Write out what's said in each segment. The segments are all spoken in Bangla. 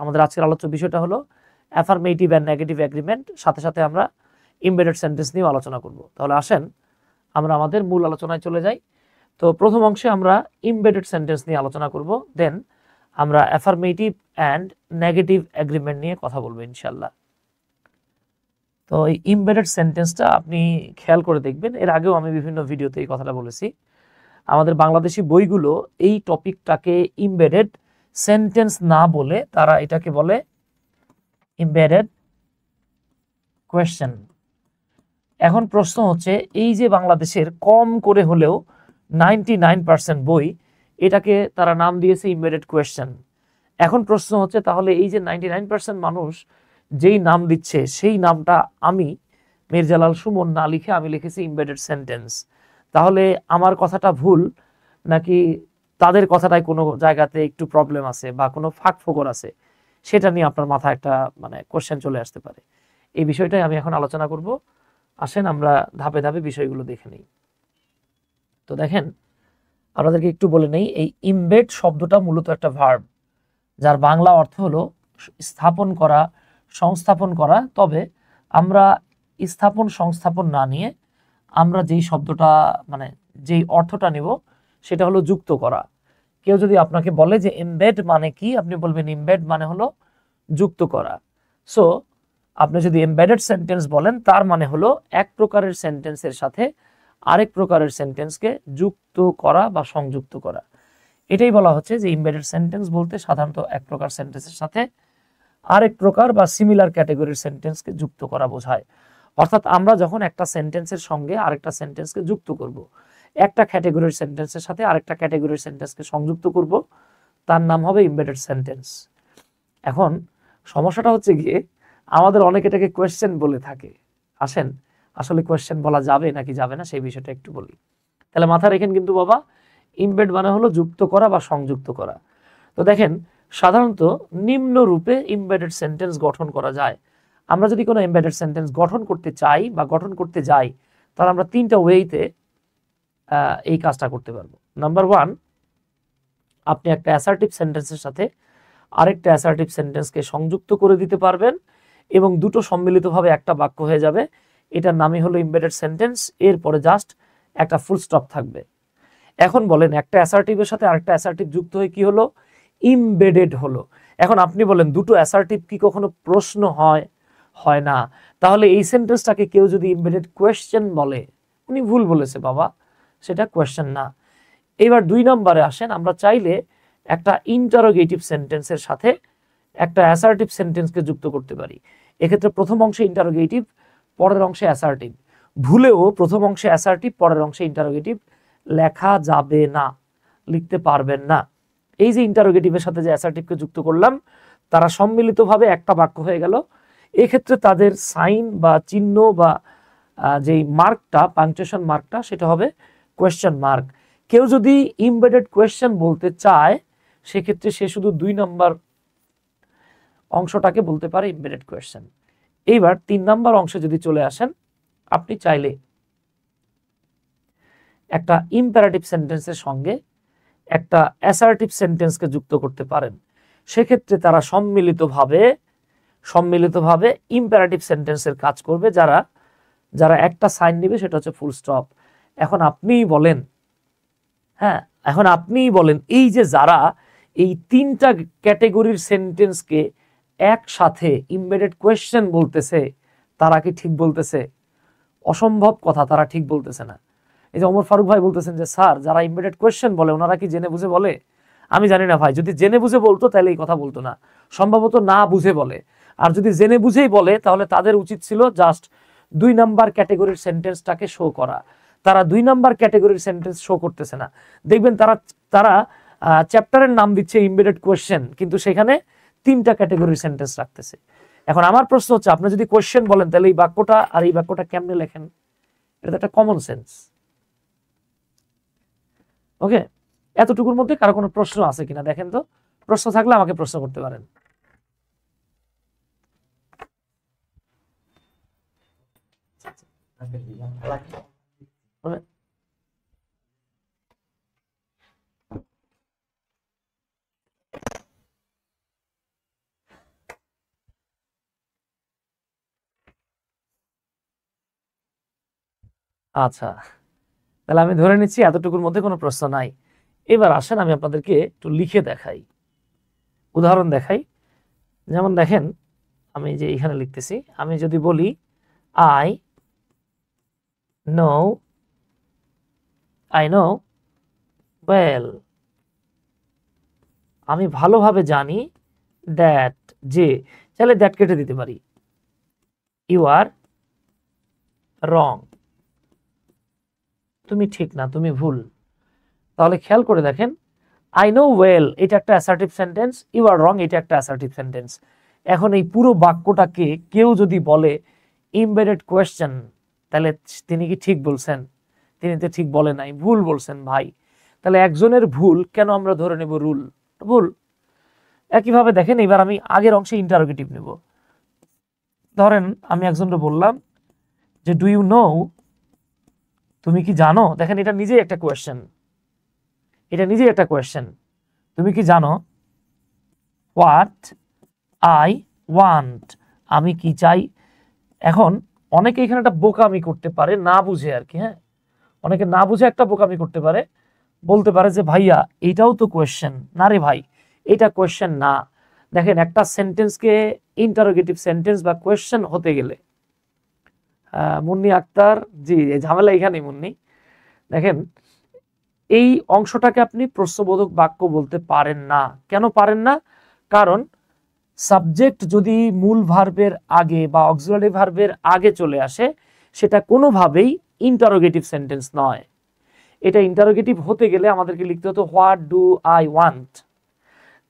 আমাদের আজকের আলোচ্য বিষয়টা হলো অ্যাফার্মেটিভ অ্যান্ড নেগেটিভ এগ্রিমেন্ট, সাথে সাথে আমরা এমবেডেড সেন্টেন্স নিয়ে আলোচনা করব। তাহলে আসেন আমরা আমাদের মূল আলোচনায় চলে যাই। তো প্রথম অংশে আমরা এমবেডেড সেন্টেন্স নিয়ে আলোচনা করব, দেন আমরা অ্যাফার্মেটিভ অ্যান্ড নেগেটিভ এগ্রিমেন্ট নিয়ে কথা বলবো ইনশাল্লাহ। তো এই এমবেডেড সেন্টেন্সটা আপনি খেয়াল করে দেখবেন, এর আগেও আমি বিভিন্ন ভিডিওতে এই কথাটা বলেছি। আমাদের বাংলাদেশি বইগুলো এই টপিকটাকে এমবেডেড সেন্টেন্স না বলে তারা এটাকে বলে এমবেডেড কোয়েশ্চেন। এখন প্রশ্ন হচ্ছে, এই যে বাংলাদেশের কম করে হলেও 99% বই এটাকে তারা নাম দিয়েছে এমবেডেড কোয়েশ্চেন। এখন প্রশ্ন হচ্ছে, তাহলে এই যে 99% মানুষ যেই নাম দিচ্ছে সেই নামটা আমি মির্জালাল সুমন না লিখে আমি লিখেছি এমবেডেড সেন্টেন্স। তাহলে আমার কথাটা ভুল নাকি তাদের কথাটায় কোনো জায়গাতে একটু প্রবলেম আছে বা কোনো ফাঁক ফোকর আছে, সেটা নিয়ে আপনার মাথায় একটা কোশ্চেন চলে আসতে পারে। এই বিষয়টাই আমি এখন আলোচনা করব। আসেন আমরা ধাপে ধাপে বিষয়গুলো দেখে নিই। তো দেখেন, আপনাদেরকে একটু বলে নেই, এই ইমবেড শব্দটা মূলত একটা ভার্ব, যার বাংলা অর্থ হলো স্থাপন করা, সংস্থাপন করা। তবে আমরা স্থাপন সংস্থাপন না নিয়ে আমরা যেই শব্দটা যেই অর্থটা নেব সেটা হলো যুক্ত করা। কেউ যদি আপনাকে বলে যে এমবেড মানে কি, আপনি বলবেন এমবেড মানে হলো যুক্ত করা। সো আপনি যদি এমবেডেড সেন্টেন্স বলেন, তার মানে হলো এক প্রকারের সেন্টেন্সের সাথে আরেক প্রকারের সেন্টেন্সকে যুক্ত করা বা সংযুক্ত করা। এটাই বলা হচ্ছে যে এমবেডেড সেন্টেন্স বলতে সাধারণত এক প্রকার সেন্টেন্সের সাথে আরেক প্রকার বা সিমিলার ক্যাটাগরির সেন্টেন্সকে যুক্ত করা বোঝায়। অর্থাৎ আমরা যখন একটা সেন্টেন্সের সঙ্গে আরেকটা সেন্টেন্সকে যুক্ত করব, একটা ক্যাটাগরির সেন্টেন্সের সাথে আরেকটা ক্যাটাগরির সেন্টেন্সকে সংযুক্ত করব, তার নাম হবে এমবেডেড সেন্টেন্স। এখন সমস্যাটা হচ্ছে গিয়ে আমাদের অনেকে এটাকে কোয়েশ্চেন বলে থাকে। আসেন আসলে কোয়েশ্চেন বলা যাবে নাকি যাবে না সেই বিষয়টা একটু বলি। তাহলে মাথায় রেখেন কিন্তু বাবা, এমবেড মানে হলো যুক্ত করা বা সংযুক্ত করা। তো দেখেন, সাধারণত নিম্ন রূপে এমবেডেড সেন্টেন্স গঠন করা যায়। আমরা যদি কোনো এমবেডেড সেন্টেন্স গঠন করতে চাই বা গঠন করতে যাই, তাহলে আমরা তিনটা ওয়েতে এই কাজটা করতে পারবো। নাম্বার 1, আপনি একটা অ্যাসার্টিভ সেন্টেন্সের সাথে আরেকটা অ্যাসার্টিভ সেন্টেন্সকে সংযুক্ত করে দিতে পারবেন এবং দুটো সম্মিলিতভাবে একটা বাক্য হয়ে যাবে। এটার নামই হলো এমবেডেড সেন্টেন্স। এরপরে জাস্ট একটা ফুল স্টপ থাকবে। এখন বলেন, একটা অ্যাসার্টিভের সাথে আরেকটা অ্যাসার্টিভ যুক্ত হয়ে কি হলো? ইমবেডেড হলো। এখন আপনি বলেন, দুটো অ্যাসার্টিভ কি কখনো প্রশ্ন হয়? হয় না। তাহলে এই সেন্টেন্সটাকে কেউ যদি এমবেডেড কোয়েশ্চেন বলে, উনি ভুল বলেছে বাবা, সেটা কোয়েশ্চেন না। এবার 2 নম্বরে আসেন, আমরা চাইলে একটা ইন্টারোগেটিভ সেন্টেন্সের সাথে একটা অ্যাসার্টিভ সেন্টেন্সকে যুক্ত করতে পারি। এক্ষেত্রে প্রথম অংশে ইন্টারোগেটিভ, পরের অংশে অ্যাসার্টিভ। ভুলেও প্রথম অংশে অ্যাসার্টিভ পরের অংশে ইন্টারোগেটিভ লেখা যাবে না, লিখতে পারবেন না। এই যে ইন্টারোগেটিভের সাথে যে অ্যাসার্টিভকে যুক্ত করলাম, তারা সম্মিলিতভাবে একটা বাক্য হয়ে গেল। এক্ষেত্রে তাদের সাইন বা চিহ্ন বা যেই মার্কটা, পাংচুয়েশন মার্কটা, সেটা হবে কোয়েশ্চেন মার্ক। কেউ যদি এমবেডেড কোয়েশ্চেন বলতে চায়, সেক্ষেত্রে সে শুধু 2 নম্বর অংশটাকে বলতে পারে এমবেডেড কোয়েশ্চেন। এইবার 3 নম্বর অংশে যদি চলে আসেন, আপনি চাইলে একটা ইম্পারেটিভ সেন্টেন্সের সঙ্গে একটা অ্যাসার্টিভ সেন্টেন্সকে যুক্ত করতে পারেন। সেক্ষেত্রে তারা সম্মিলিতভাবে ইম্পারেটিভ সেন্টেন্সের কাজ করবে। যারা একটা সাইন নেবে সেটা হচ্ছে ফুল স্টপ। এখন আপনিই বলেন, এই যে যারা এই 3টা ক্যাটাগরির সেন্টেন্সকে একসাথে এমবেডেড কোয়েশ্চেন বলতেছে, তারা কি ঠিক বলতেছে? অসম্ভব কথা, তারা ঠিক বলতেছে না। এই যে ওমর ফারুক ভাই বলতেছেন যে স্যার, যারা এমবেডেড কোয়েশ্চেন বলে ওনারা কি জেনে বুঝে বলে? আমি জানি না ভাই, যদি জেনে বুঝে বলতো তাহলে এই কথা বলতো না, সম্ভবত না বুঝে বলে। আর যদি জেনে বুঝেই বলে, তাহলে তাদের উচিত ছিল জাস্ট 2 নাম্বার ক্যাটাগরির সেন্টেন্সটাকে শো করা। তারা 2 নাম্বার ক্যাটাগরির সেন্টেন্স শো করতেছে না। দেখবেন তারা চ্যাপ্টারের নাম দিচ্ছে এমবেডেড কোয়েশ্চেন, কিন্তু সেখানে 3টা ক্যাটাগরির সেন্টেন্স রাখতেছে। এখন আমার প্রশ্ন হচ্ছে, আপনি যদি কোয়েশ্চেন বলেন, তাহলে এই বাক্যটা আর এই বাক্যটা কেমনে লেখেন? এটা একটা কমন সেন্স। ওকে, এতটুকুর মধ্যে কারো কোনো প্রশ্ন আছে কিনা দেখেন তো। প্রশ্ন থাকলে আমাকে প্রশ্ন করতে পারেন। আচ্ছা, তাহলে আমি ধরে নিচ্ছি এতটুকুর মধ্যে কোনো প্রশ্ন নাই। এবার আসেন আমি আপনাদেরকে একটু লিখে দেখাই, উদাহরণ দেখাই। যেমন দেখেন, আমি যে এখানে লিখতেছি, আমি যদি বলি আই নো ওয়েল, আমি ভালোভাবে জানি, দ্যাট যে, তাহলে দ্যাট কেটে দিতে পারি, ইউ আর রং, তুমি ঠিক না, তুমি ভুল। তাহলে খেয়াল করে দেখেন, আই নো ওয়েল এটা একটা অ্যাসার্টিভ সেন্টেন্স, ইউ আর রং এটা একটা অ্যাসার্টিভ সেন্টেন্স। এখন এই পুরো বাক্যটাকে কেউ যদি বলে ইমবেডেড কোয়েশ্চেন, তাহলে তিনি কি ঠিক বলছেন? তিনি তো ঠিক বলে নাই, ভুল বলছেন ভাই। তাহলে একজনের ভুল কেন আমরা ধরে নেব রুল? ভুল। একইভাবে দেখেন, এবার আমি আগের অংশে ইন্টারোগেটিভ নেব। ধরেন আমি একজনকে বললাম যে ডু ইউ নো, তুমি কি জানো? দেখেন এটা নিজেই একটা কোয়েশ্চেন, এটা নিজেই একটা কোয়েশ্চেন। তুমি কি জানো? হোয়াট আই ওয়ান্ট, আমি কি চাই। এখন অনেকে এখানে একটা বোকামি করতে পারে না বুঝে আর কি, হ্যাঁ, অনেকে না বুঝে একটা বোকামি করতে পারে, বলতে পারে যে ভাইয়া এইটাও তো কোয়েশ্চেন। না রে ভাই, এটা কোয়েশ্চেন না। দেখেন একটা সেন্টেন্সকে ইন্টারোগেটিভ সেন্টেন্স বা কোয়েশ্চেন হতে গেলে, মুন্নি আক্তার জি, ঝামেলা এখানেই মুন্নি। দেখেন এই অংশটাকে আপনি প্রশ্নবোধক বাক্য বলতে পারেন না। কেন পারেন না? কারণ সাবজেক্ট যদি মূল ভার্বের আগে বা অক্সিলারি ভার্বের আগে চলে আসে, সেটা কোনোভাবেই ইন্টারোগেটিভ সেন্টেন্স নয়। এটা ইন্টারোগেটিভ হতে গেলে আমাদেরকে লিখতে হতো হোয়াট ডু আই ওয়ান্ট।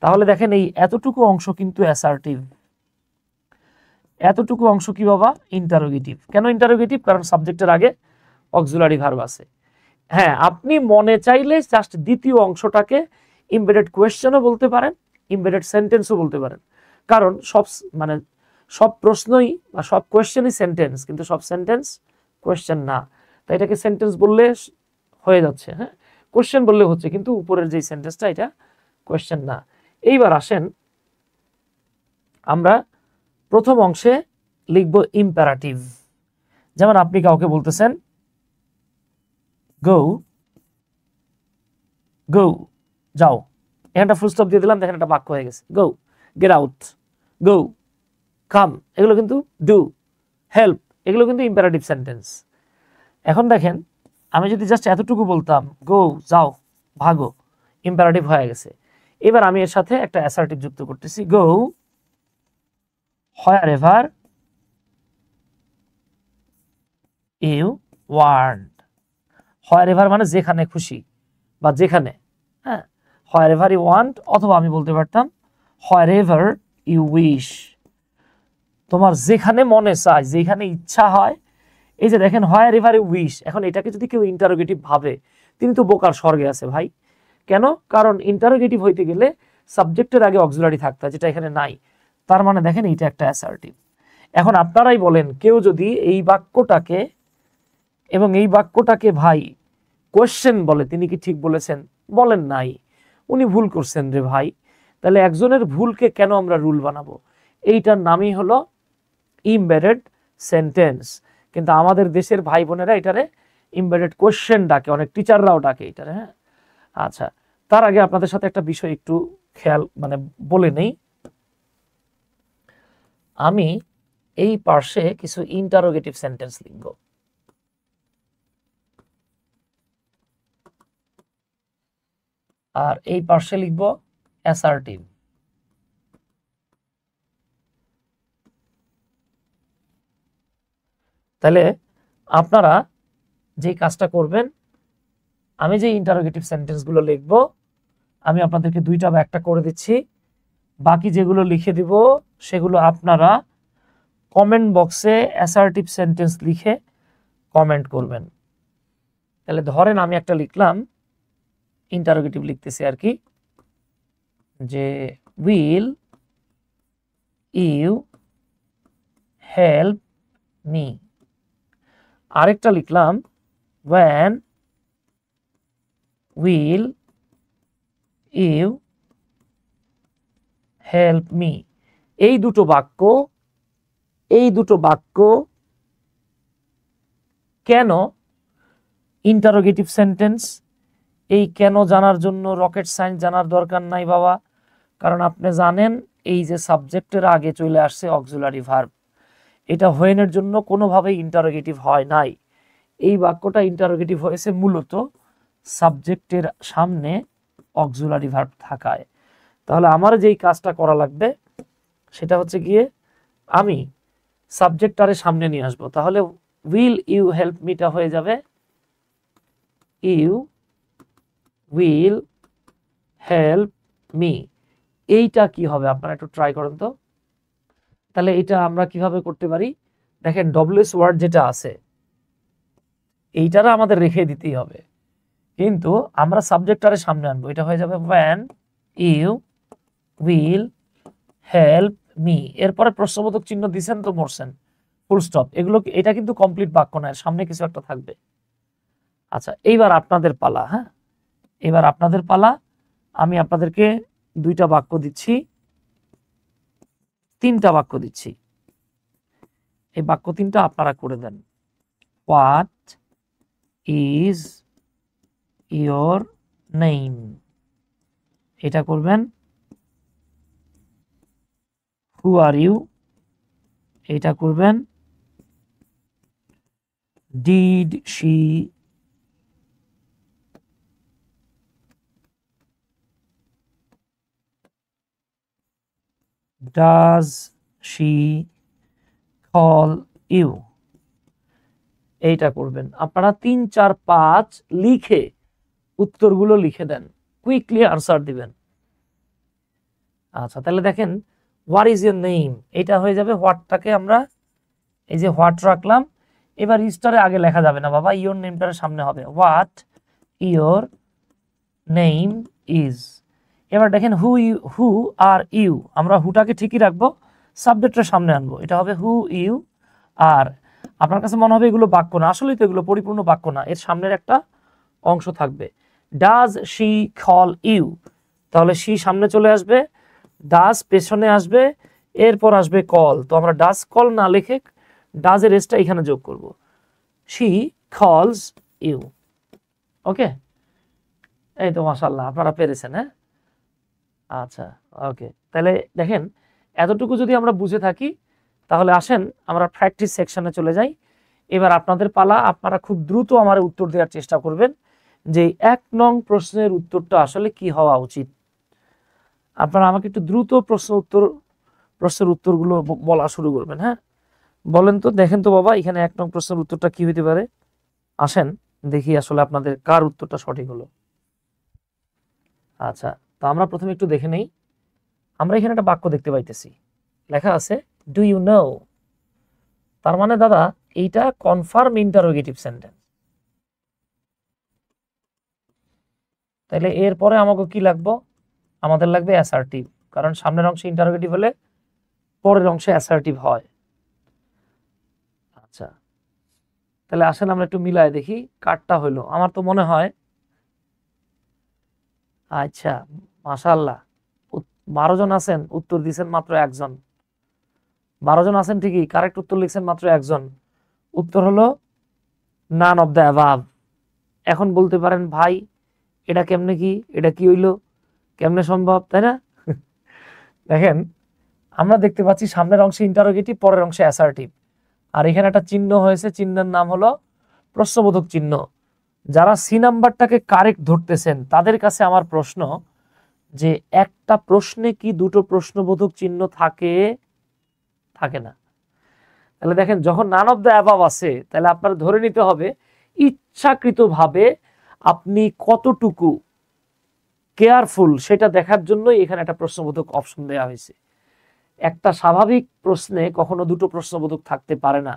তাহলে দেখেন এই এতটুকু অংশ কিন্তু অ্যাসার্টিভ, এতটুকু অংশ কি বাবা? ইন্টারোগেটিভ। কেন ইন্টারোগেটিভ? কারণ সাবজেক্টের আগে অক্সিলারি ভার্ব আছে। হ্যাঁ, আপনি মনে চাইলে জাস্ট দ্বিতীয় অংশটাকে ইমবেডেড কোয়েশ্চেনও বলতে পারেন, ইমবেডেড সেন্টেন্সও বলতে পারেন। কারণ সব প্রশ্নই বা সব কোয়েশ্চেনই সেন্টেন্স, কিন্তু সব সেন্টেন্স কোয়েশ্চেন না। তাই এটাকে সেন্টেন্স বললে হয়ে যাচ্ছে, হ্যাঁ, কোয়েশ্চেন বললে হচ্ছে, কিন্তু উপরের যে সেন্টেন্সটা এটা কোয়েশ্চেন না। এইবার আসেন আমরা প্রথম অংশে লিখব ইম্পারাটিভ। যেমন আপনি কাউকে বলতেছেন গো, গো যাও, এখানটা ফুল স্টপ দিয়ে দিলাম, দেখেন একটা বাক্য হয়ে গেছে। গো, গেট আউট, গো, কাম, এগুলো কিন্তু ডু, হেল্প, এগুলো কিন্তু ইম্পারেটিভ সেন্টেন্স। এখন দেখেন আমি যদি জাস্ট এতটুকু বলতাম গো, যাও, ভাগো, ইম্পারেটিভ হয়ে গেছে। এবার আমি এর সাথে একটা অ্যাসার্টিভ যুক্ত করতেছি, go wherever you want. Wherever মানে যেখানে খুশি বা যেখানে, হ্যাঁ, হোয়ার এভার ইউ ওয়ান্ট, অথবা আমি বলতে পারতাম হোয়ার এভার ইউ উইশ, তোমার যেখানে মনে চায়, যেখানে ইচ্ছা হয়। এই যে দেখেন হোয়ার এভার ইউ উইশ, এখন এটাকে যদি কেউ ইন্টারোগেটিভ ভাবে, তিনি তো বোকার স্বর্গে আছে ভাই। কেন? কারণ ইন্টারোগেটিভ হইতে গেলে সাবজেক্টের আগে অক্সিলারি থাকতে হয়, যেটা এখানে নাই। তার মানে দেখেন এইটা একটা অ্যাসার্টিভ। এখন আপনারাই বলেন, কেউ যদি এই বাক্যটাকে এবং এই বাক্যটাকে ভাই কোয়েশ্চেন বলে, তিনি কি ঠিক বলেছেন? বলেন নাই, উনি ভুল করছেন রে ভাই। তাহলে একজনের ভুলকে কেন আমরা রুল বানাবো? এইটার নামই হলো ইমবেডেড সেন্টেন্স। কিন্তু আমাদের দেশের ভাই বোনেরা এটারে ইমবেডেড কোয়েশ্চেন ডাকে, অনেক টিচাররাও ডাকে এটারে, হ্যাঁ। আচ্ছা, তার আগে আপনাদের সাথে একটা বিষয় একটু খেয়াল বলে নেই। আমি এই পার্শ্বে কিছু ইন্টারোগেটিভ সেন্টেন্স লিখব। আর এই পার্শ্বে লিখব অ্যাসার্টিভ। তাহলে আপনারা যে কাজটা করবেন, আমি যে ইন্টারোগেটিভ সেন্টেন্সগুলো লিখব, আমি আপনাদেরকে দুইটা বা একটা করে দিচ্ছি, বাকি যেগুলো লিখে দিব সেগুলো আপনারা কমেন্ট বক্সে অ্যাসার্টিভ সেন্টেন্স লিখে কমেন্ট করবেন। তাহলে ধরেন আমি একটা লিখলাম, ইন্টারোগেটিভ লিখতেছি আর কি, যে উইল ইউ হেল্প মি। আরেকটা লিখলাম when will you help me। এই দুটো বাক্য কেন ইন্টারোগেটিভ সেন্টেন্স। এই কেন জানার জন্য রকেট সায়েন্স জানার দরকার নাই বাবা, কারণ আপনি জানেন এই যে সাবজেক্টের আগে চলে আসছে অক্সিলারি ভার্ব, এটা হোয়েনের জন্য কোনোভাবেই ইন্টারোগেটিভ হয় নাই। এই বাক্যটা ইন্টারোগেটিভ হয়েছে মূলত সাবজেক্টের সামনে অক্সিলারি ভার্ব থাকায়। তাহলে আমার যেই কাজটা করা লাগবে সেটা হচ্ছে গিয়ে আমি সাবজেক্টটারে সামনে নিয়ে আসবো। তাহলে উইল ইউ হেল্প মিটা হয়ে যাবে ইউ উইল হেল্প মি। এইটা কি হবে আপনারা একটু ট্রাই করেন তো। তাহলে এটা আমরা কিভাবে করতে পারি, দেখেন ডব্লিউএস ওয়ার্ড যেটা আছে এইটারা আমাদের রেখে দিতেই হবে, কিন্তু আমরা সাবজেক্টটারে সামনে আনবো। এটা হয়ে যাবে when you will help me। এরপরে প্রশ্নবোধক চিহ্ন দিছেন তো মরছেন, ফুল স্টপ। এগুলো এটা কিন্তু কমপ্লিট বাক্য নয়, সামনে কিছু একটা থাকবে। আচ্ছা, এইবার আপনাদের পালা। হ্যাঁ, এবার আপনাদের পালা। আমি আপনাদেরকে 2টা বাক্য দিচ্ছি, 3টা বাক্য দিচ্ছি। এই বাক্য 3টা আপনারা করে দেন। হোয়াট ইজ ইয়োর নেম, এটা করবেন। হু আর ইউ, এটা করবেন। Did she does she call you, এইটা করবেন। আপনারা 3, 4, 5 লিখে উত্তরগুলো লিখে দেন, কুইকলি আনসার দিবেন। আচ্ছা, তাহলে দেখেন হোয়াট ইজ ইয়োর নেম, এটা হয়ে যাবে হোয়াটটাকে আমরা এই যে হোয়াট রাখলাম। এবার ইজটারে আগে লেখা যাবে না বাবা, ইয়োর নেমটার সামনে হবে হোয়াট ইয়োর নেম ইজ। এবার দেখেন হু আর ইউ, আমরা হুটাকে ঠিকই রাখবো, সাবজেক্টের সামনে আনবো, এটা হবে হু ইউ আর। আপনার কাছে মনে হবে এগুলো বাক্য না, আসলেই তো এগুলো পরিপূর্ণ বাক্য না, এর সামনের একটা অংশ থাকবে। ডাজ শি কল ইউ, তাহলে শি সামনে চলে আসবে, ডাজ পেছনে আসবে, এরপর আসবে কল। তো আমরা ডাজ কল না লিখে ডাজের এসটা এখানে যোগ করব, শি কলস ইউ। ওকে, এই তো মাশাআল্লাহ আপনারা পেরেছেন। হ্যাঁ, আচ্ছা, ওকে। তাহলে দেখেন এতটুকু যদি আমরা বুঝে থাকি তাহলে আসেন আমরা প্র্যাকটিস সেকশনে চলে যাই। এবার আপনাদের পালা, আপনারা খুব দ্রুত আমার উত্তর দেওয়ার চেষ্টা করবেন যে 1 নং প্রশ্নের উত্তরটা আসলে কি হওয়া উচিত। আপনারা আমাকে একটু দ্রুত প্রশ্নের উত্তরগুলো বলা শুরু করবেন। হ্যাঁ, বলেন তো, দেখেন তো বাবা এখানে 1 নং প্রশ্নের উত্তরটা কি হইতে পারে। আসেন দেখি আসলে আপনাদের কার উত্তরটা সঠিক হলো। আচ্ছা, তো আমরা প্রথমে একটু দেখে নেই। আমরা এখানে একটা বাক্য দেখতে পাইতেছি, লেখা আছে ডু ইউ নো। তার মানে দাদা এইটা কনফার্ম ইন্টারোগেটিভ সেন্টেন্স। তাহলে এরপরে আমাকে কি লাগবে, আমাদের লাগবে অ্যাসার্টিভ, কারণ সামনের অংশে ইন্টারোগেটিভ হলে পরের অংশে অ্যাসার্টিভ হয়। আচ্ছা, তাহলে আসেন আমরা একটু মিলায় দেখি কারটা হইলো। আমার তো মনে হয়, আচ্ছা মাশাআল্লাহ 12 জন আছেন, উত্তর দিয়েছেন মাত্র 1 জন। 12 জন আছেন ঠিকই, কারেক্ট উত্তর লিখছেন মাত্র 1 জন। উত্তর হলো নান অফ দ্য অ্যাবাভ। এখন বলতে পারেন ভাই এটা কেমনে কি, এটা কি হইলো, কেমনে সম্ভব, তাই না? দেখেন আমরা দেখতে পাচ্ছি সামনের অংশে ইন্টারোগেটিভ, পরের অংশে অ্যাসার্টিভ, আর এখানে একটা চিহ্ন হয়েছে, চিহ্নের নাম হলো প্রশ্নবোধক চিহ্ন। যারা সি নাম্বারটাকে কারেক্ট ধরতেছেন তাদের কাছে আমার প্রশ্ন যে একটা প্রশ্নে কি 2টো প্রশ্নবোধক চিহ্ন থাকে? থাকে না। তাহলে দেখেন যখন নান অফ দ্য অ্যাবাভ আছে তাহলে আপনার ধরে নিতে হবে ইচ্ছাকৃতভাবে আপনি কতটুকু কেয়ারফুল সেটা দেখার জন্যই এখানে একটা প্রশ্নবোধক অপশন দেওয়া হয়েছে। একটা স্বাভাবিক প্রশ্নে কখনো 2টো প্রশ্নবোধক থাকতে পারে না।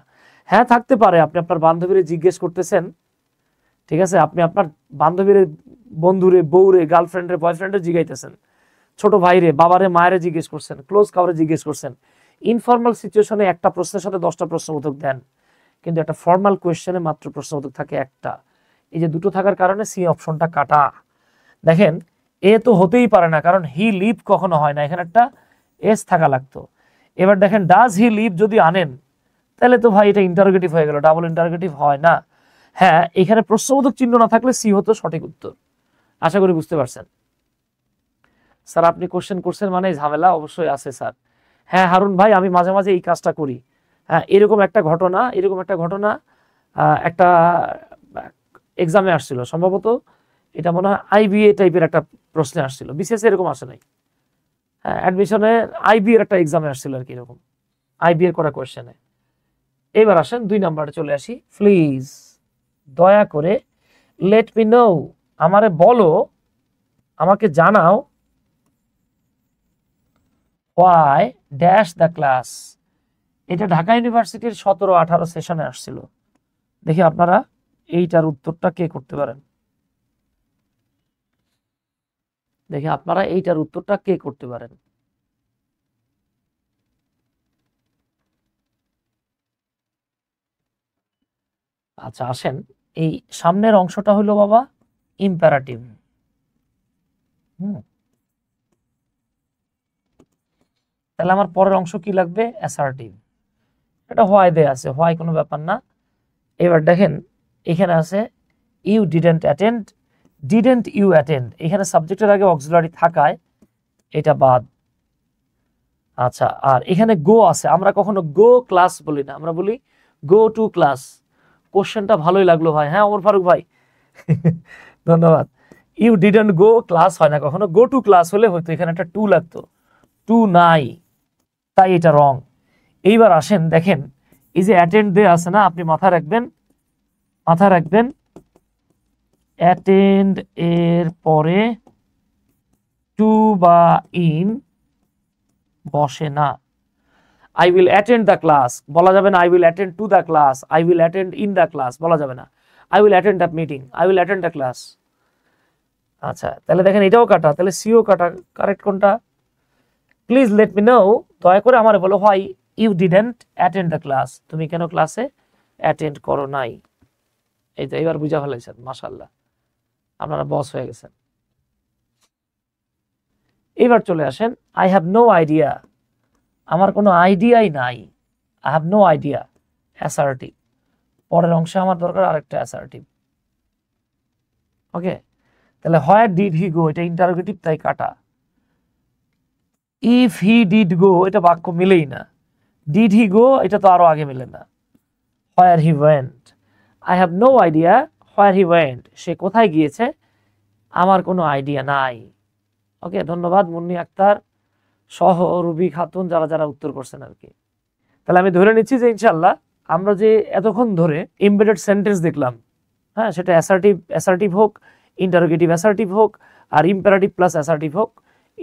হ্যাঁ থাকতে পারে, আপনি আপনার বান্ধবীরে জিজ্ঞেস করতেছেন, ঠিক আছে, আপনি আপনার বান্ধবীর বন্ধুরে, বউরে, গার্লফ্রেন্ডে, বয়ফ্রেন্ডে জিজ্ঞাইতেছেন, ছোট ভাইরে, বাবারে, মায়েরে জিজ্ঞেস করছেন, ক্লোজ কাউরে জিজ্ঞেস করছেন। ইনফর্মাল সিচুয়েশনে একটা প্রশ্নের সাথে 10টা প্রশ্নবোধক দেন, কিন্তু একটা ফর্মাল কোয়েশ্চেনে মাত্র প্রশ্নবোধক থাকে একটা। এই যে 2টো থাকার কারণে সি অপশনটা কাটা। দেখেন এ তো হতেই পারে না, কারণ হি লিভ কখনো হয় না, এখানে একটা এস থাকা লাগতো। এবার দেখেন ডাজ হি লিভ যদি আনেন তাহলে তো ভাই এটা ইন্টারোগেটিভ হয়ে গেল, ডাবল ইন্টারোগেটিভ হয় না। হ্যাঁ, এখানে প্রশ্নবোধক চিহ্ন না থাকলে সি হতো সঠিক উত্তর। আশা করি বুঝতে পারছেন। স্যার আপনি কোশ্চেন করছেন মানে ঝামেলা অবশ্যই আছে স্যার। হ্যাঁ হারুন ভাই, আমি মাঝে মাঝে এই কাজটা করি। হ্যাঁ, এরকম একটা ঘটনা একটা এক্সামে আসছিল, সম্ভবত এটা মনে হয় আইবিএ টাইপের একটা প্রশ্নে আসছিল, বিশেষ এরকম আসে নাই। হ্যাঁ, অ্যাডমিশনে আইবি এর একটা এক্সামে আসছিল আর কি, এরকম আইবি এর করা কোয়েশ্চেনে। এবার আসেন 2 নাম্বারে চলে আসি। প্লিজ দয়া করে লেট মি নো, আমারে বলো, আমাকে জানাও, why ড্যাশ দ্য ক্লাস। এটা ঢাকা ইউনিভার্সিটির 17-18 সেশনে আসছিল। দেখি আপনারা এইটার উত্তরটা কে করতে পারেন। আচ্ছা আসেন, এই সামনের অংশটা হলো বাবা ইম্পারাটিভ। তাহলে আমার পরের অংশ কি লাগবে? অ্যাসার্টিভ। এটা হোয়াই দেয়া আছে, হোয়াই কোনো ব্যাপার না। এবার দেখেন এখানে আছে you didn't attend, didn't you attend, এখানে সাবজেক্টের আগে অক্সিলারি থাকায় এটা বাদ। আচ্ছা, আর এখানে গো আছে, আমরা কখনো গো ক্লাস বলি না, আমরা বলি গো টু ক্লাস। কোশ্চেনটা ভালোই লাগলো ভাই। হ্যাঁ ওমর ফারুক ভাই ধন্যবাদ। ইউ ডিডেন্ট গো ক্লাস হয় না কখনো, গো টু ক্লাস হলে হয়তো এখানে একটা টু লাগতো, টু নাই, তাই এটা রং। এইবার আসেন দেখেন এই যে অ্যাটেন্ড দেয়া আছে না, আপনি মাথায় রাখবেন অ্যাটেন্ড এর পরে টু বা ইন বসে না। I will attend the class বলা যাবে না, I will attend to the class, I will attend in the class বলা যাবে না, I will attend the meeting, I will attend the class. আচ্ছা তাহলে দেখেন এটাও কাটা, তাহলে সিও কাটা। কারেক্ট কোনটা? প্লিজ লেট মি নো, দয়া করে আমারে বলো, why you didn't attend the class, তুমি কেন ক্লাসে অ্যাটেন্ড করো নাই। এই তো এবার বুঝা ফেলেছেন, মাশাআল্লাহ আপনারা বস হয়ে গেছেন। এবার চলে আসেন আই হ্যাভ নো আইডিয়া, আমার কোনো আইডিয়াই নাই, I have no idea, assertive. পরের অংশে আমার দরকার আরেকটা অ্যাসার্টিভ। ওকে, তাহলে হোয়ার ডিড হি গো, এটা ইন্টারোগেটিভ তাই কাটা। ইফ হি ডিড গো, এটা বাক্য মিলেই না। ডিড হি গো, এটা তো আরো আগে মিলে না। Where he went, I have no idea where he went, সে কোথায় গিয়েছে আমার কোনো আইডিয়া নাই। ওকে, ধন্যবাদ মুন্নি আক্তার সহ রুবি খাতুন যারা যারা উত্তর করছেন আর কি। তাহলে আমি ধরে নিচ্ছি যে ইনশাল্লাহ আমরা যে এতক্ষণ ধরে এমবেডেড সেন্টেন্স দেখলাম, হ্যাঁ সেটা অ্যাসার্টিভ হোক, ইন্টারোগেটিভ অ্যাসার্টিভ হোক, আর ইম্পারেটিভ প্লাস অ্যাসার্টিভ হোক,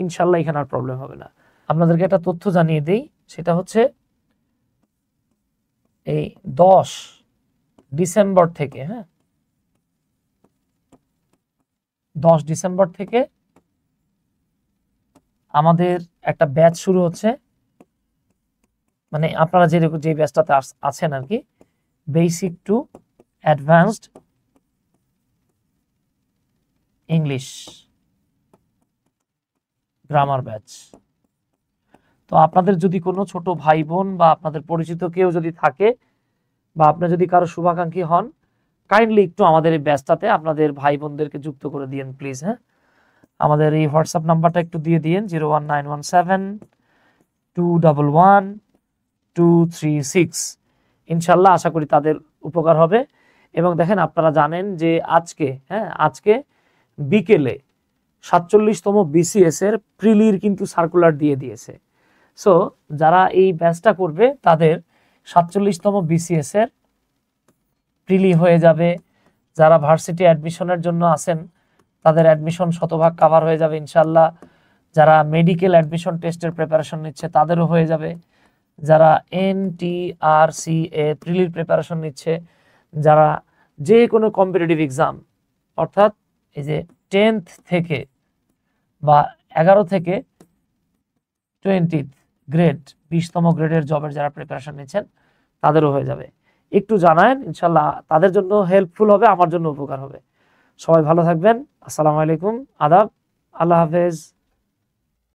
ইনশাল্লাহ এখানে আর প্রবলেম হবে না। আপনাদেরকে একটা তথ্য জানিয়ে দেই, সেটা হচ্ছে এই 10 ডিসেম্বর থেকে, হ্যাঁ 10 ডিসেম্বর থেকে আমাদের একটা ব্যাচ শুরু হচ্ছে, মানে আপনারা যে ব্যাচটাতে আছেন আর কি, basic to advanced English grammar batch. তো আপনাদের যদি কোনো ছোট ভাই বোন বা আপনাদের পরিচিত কেউ যদি থাকে, বা আপনি যদি কারো শুভাকাঙ্ক্ষী হন, কাইন্ডলি একটু আমাদের এই ব্যাচটাতে আপনাদের ভাই বোনদেরকে যুক্ত করে দিয়েন প্লিজ। হ্যাঁ, আমাদের এই হোয়াটসঅ্যাপ নাম্বারটা একটু দিয়ে দিয়েন, 01917211236। ইনশাল্লাহ আশা করি তাদের উপকার হবে। এবং দেখেন আপনারা জানেন যে আজকে বিকেলে 47তম বিসিএস এর প্রিলির কিন্তু সার্কুলার দিয়ে দিয়েছে। সো যারা এই ব্যাচটা করবে তাদের 47তম বিসিএস এর প্রিলি হয়ে যাবে। যারা ভার্সিটি অ্যাডমিশনের জন্য আছেন তাদের অ্যাডমিশন শতভাগ কভার হয়ে যাবে ইনশাল্লাহ। যারা মেডিকেল অ্যাডমিশন টেস্টের প্রিপারেশন নিচ্ছে তাদেরও হয়ে যাবে। যারা NTRCA প্রিলির প্রিপারেশন নিচ্ছে, যারা যে কোনো কম্পিটিটিভ এক্সাম অর্থাৎ এই যে 10th থেকে বা 11 থেকে 20th গ্রেড 20তম গ্রেডের জবের যারা প্রিপারেশন নিচ্ছেন তাদেরও হয়ে যাবে। একটু জানায়েন, ইনশাল্লাহ তাদের জন্য হেল্পফুল হবে, আমার জন্য উপকার হবে। সবাই ভালো থাকবেন। আসসালামু আলাইকুম, আদাব, আল্লাহ হাফেজ।